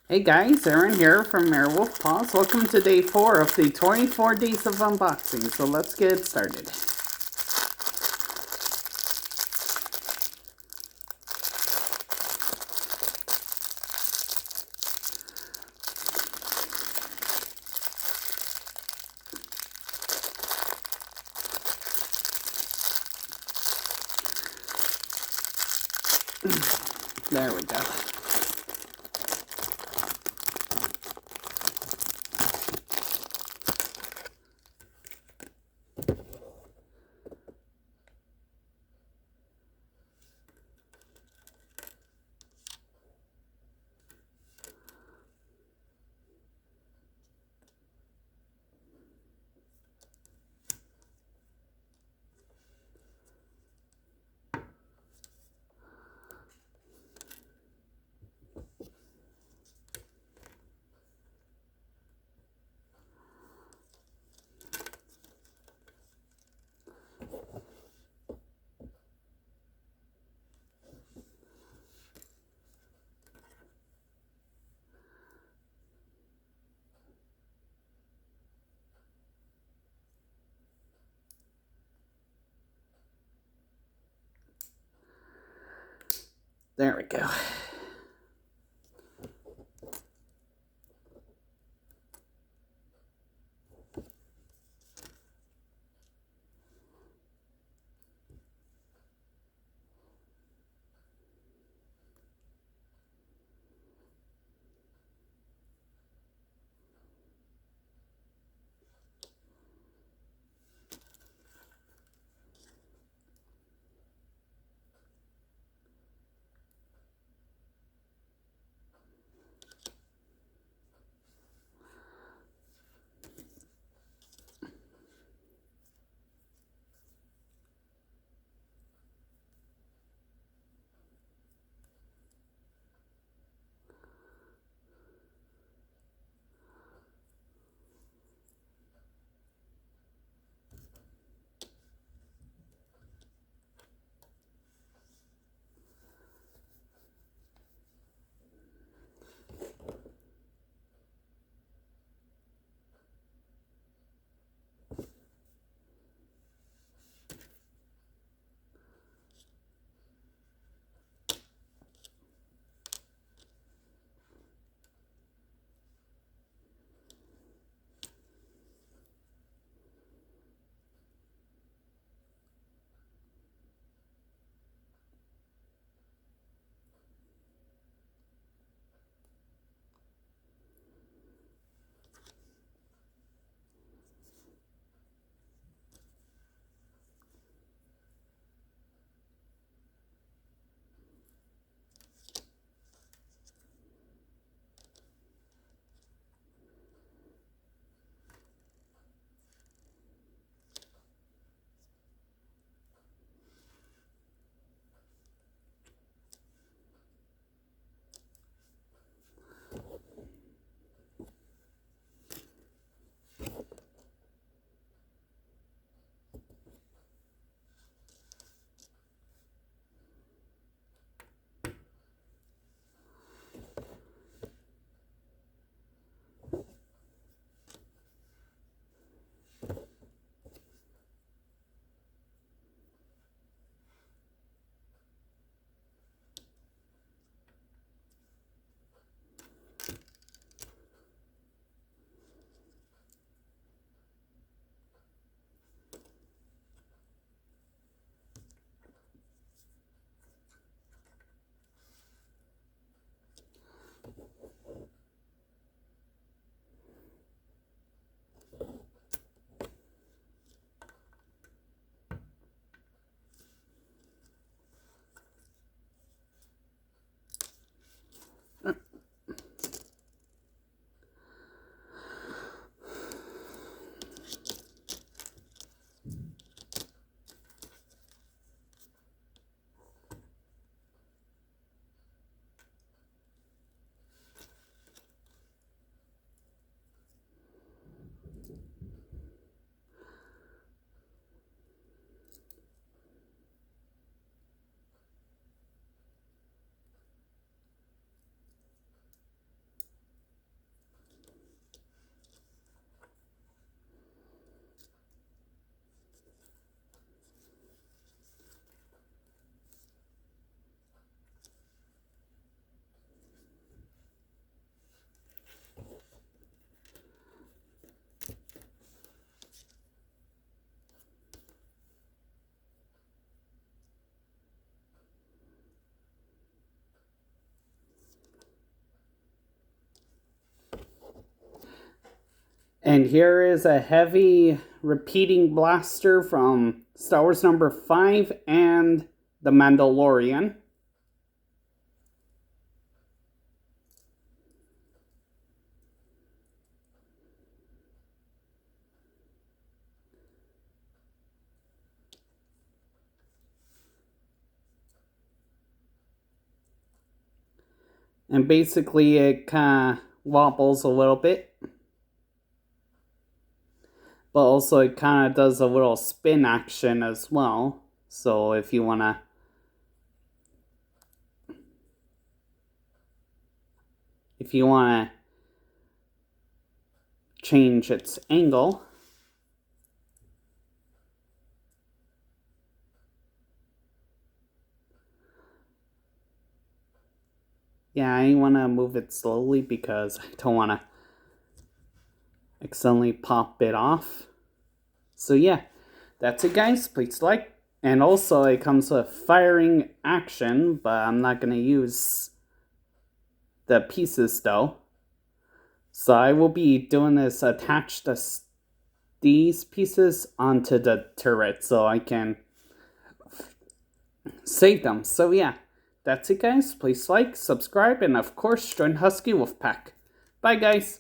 Hey guys, Erin here from Werewolf Paws. Welcome to day 4 of the 24 days of unboxing. So let's get started. There we go. There we go. And here is a heavy repeating blaster from Star Wars number 5 and The Mandalorian. And basically it kind of wobbles a little bit. But also it kind of does a little spin action as well. So if you want to change its angle, yeah, I want to move it slowly because I don't want to accidentally pop it off. So yeah, that's it guys. Please like. And also it comes with firing action, but I'm not going to use the pieces though. So I will be doing this, attach these pieces onto the turret so I can save them. So yeah, that's it guys. Please like, subscribe, and of course join Husky Wolfpack. Bye guys.